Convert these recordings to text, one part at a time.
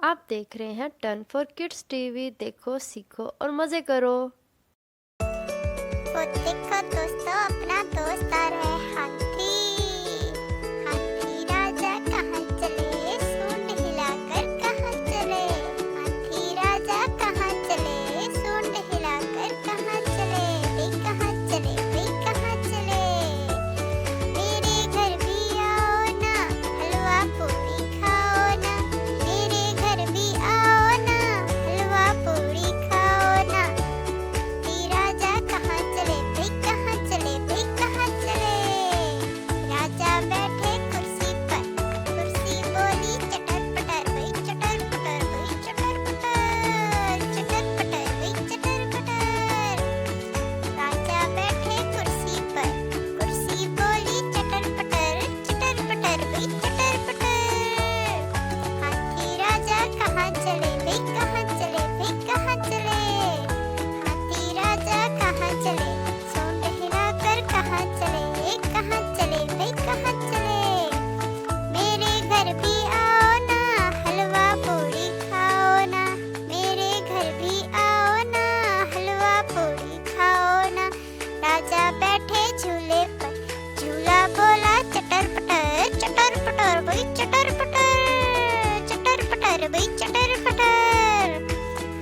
आप देख रहे हैं टर्न फॉर किड्स टीवी। देखो, सीखो और मजे करो। वो देखो दोस्तों, अपना दोस्त आ रहा है हाथी। हाथी राजा कहाँ चले, सूंड हिलाकर कहाँ चले। हाथी राजा कहाँ चले, सूंड हिलाकर कहाँ चले। वे कहाँ चले, वे कहाँ चले। मेरे घर भी आओ ना, हलवा पूरी खाओ ना। मेरे घर भी आओ ना, हलवा पूरी खाओ ना। हाथी राजा कहाँ चले, वे कहाँ चले, वे कहाँ चले। राजा बैठे कुर्सी पर, कुर्सी बोली चटर पटर, वही चटर पटर, वही चटर पटर, चटर पटर, वही चटर पटर। राजा बैठे कुर्सी पर, कुर्सी बोली चटर पटर, वही चटर पटर। हाथी राजा कहाँ चले, वे कहाँ चले, वे कहाँ चले। हाथी राजा कहाँ चले, सूंड हिलाकर कहाँ चले, कहाँ चले, वे कहाँ चले। मेरे घर भी आओ ना, हलवा पूरी खाओ ना। मेरे घर भी आओ ना, हलवा पूरी खाओ ना। राजा बैठे झूले पर, झूला बोला चटर पटर, वही चटर पटर, वही चटर पटर।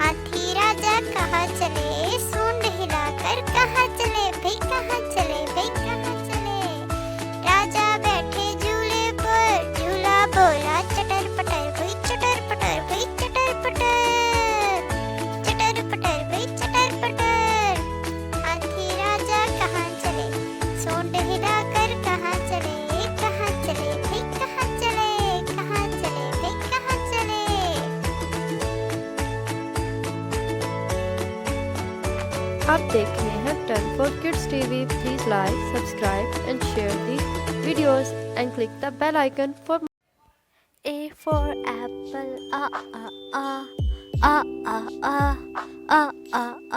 हाथी राजा कहाँ चले, सूंड हिलाकर कहाँ चले, वे कहाँ चले, वे कहाँ चले। राजा बैठे झूले पर, झूला बोला चटर पटर, वही चटर पटर, वही चटर पटर, चटर पटर, वही चटर पटर। हाथी राजा कहाँ चले, सूंड हिलाकर कहाँ चले, कहाँ चले, वे कहाँ चले, कहाँ चले, वे कहाँ चले। आप देख रहे हैं turn for kids TV. Please like, subscribe and share the videos and click the bell icon for A for apple, a a a a a a a a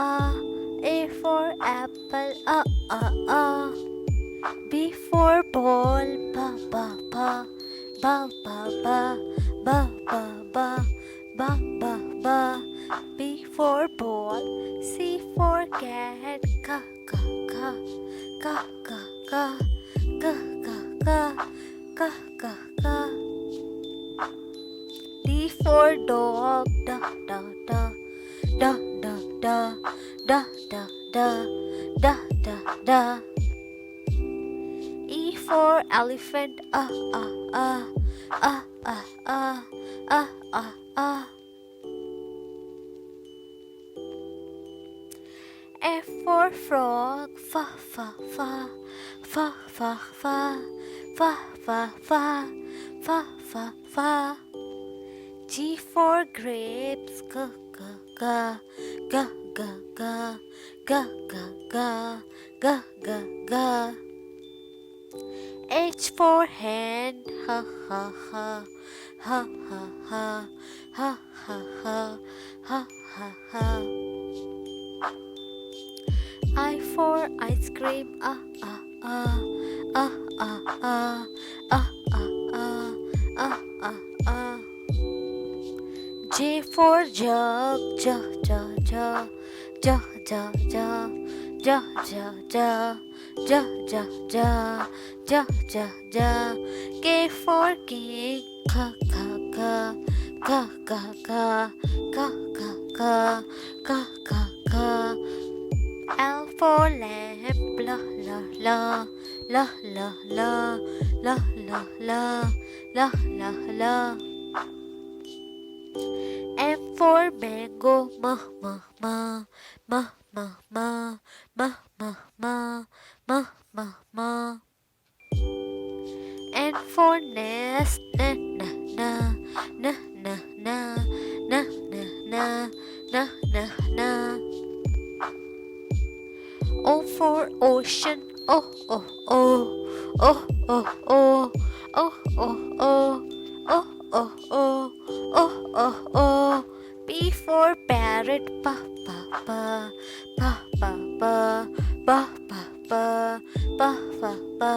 a. A for apple, a a a. B for ball, ba ba ba ba ba ba ba ba ba ba ba ba. B for ball, C for cat, ka ka ka ka ka ka ka ka ka ka ka ka. D for dog, da da da da da da da da da da da da. E for elephant, ah ah ah ah ah ah ah ah ah. F for frog, fa fa fa fa fa fa fa fa fa fa fa fa. G for grapes, ga ga ga ga ga ga ga ga ga ga ga ga. H for hand, ha ha ha ha ha ha ha ha ha ha ha ha. I for ice cream, ah ah ah ah ah ah ah ah ah ah ah ah. J for jug, ja ja ja ja ja ja ja ja ja ja ja ja ja ja ja. K for king, ka ka ka ka ka ka ka ka ka ka ka ka. L for lamp, la la la la la la la la la la la la. M for mango, ma ma ma ma ma ma ma ma ma ma ma ma. N for nest, na na na na na na na na na na na na. O for ocean, oh oh oh oh oh oh oh oh oh oh oh oh oh oh oh. P for parrot, pa pa pa pa pa pa pa pa pa pa pa pa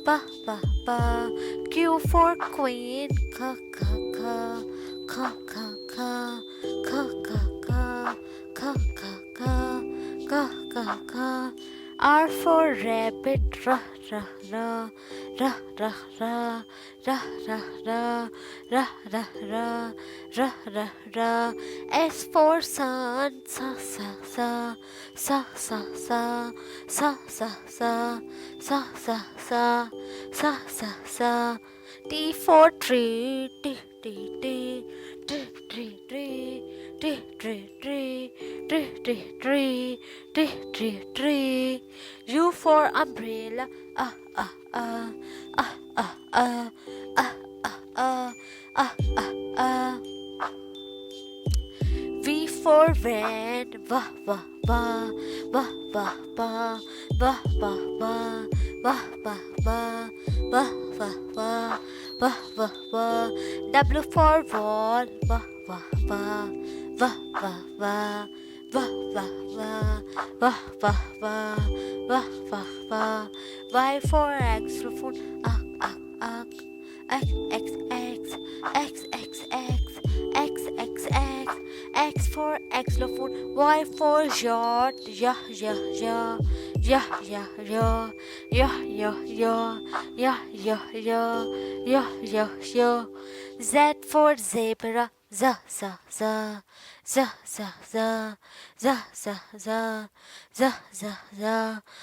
pa pa pa. Q for queen, ka ka ka ka ka ka ka ka ka ka ka ka ka ka ka. R for rabbit, ra ra ra ra ra ra ra ra ra ra ra ra ra ra ra. S for sun, sa sa sa sa sa sa sa sa sa sa sa sa sa sa sa. T for tree, t t t t tree tree t tree tree t tree tree t tree tree. U for umbrella, ah ah ah ah ah ah ah ah ah ah ah ah. V for van, va va va va va va va va va va va va va va va va va va. W for wall, va va va va va va va va va va va va va va va. Y for xylophone, ah ah ah. X X X X X X X X X. X for xylophone, Y for yacht, yeah yeah yeah yeah yeah yeah yeah yeah yeah yeah yeah yeah yeah yeah yeah. Z for zebra, za za za za za za za za za za za za.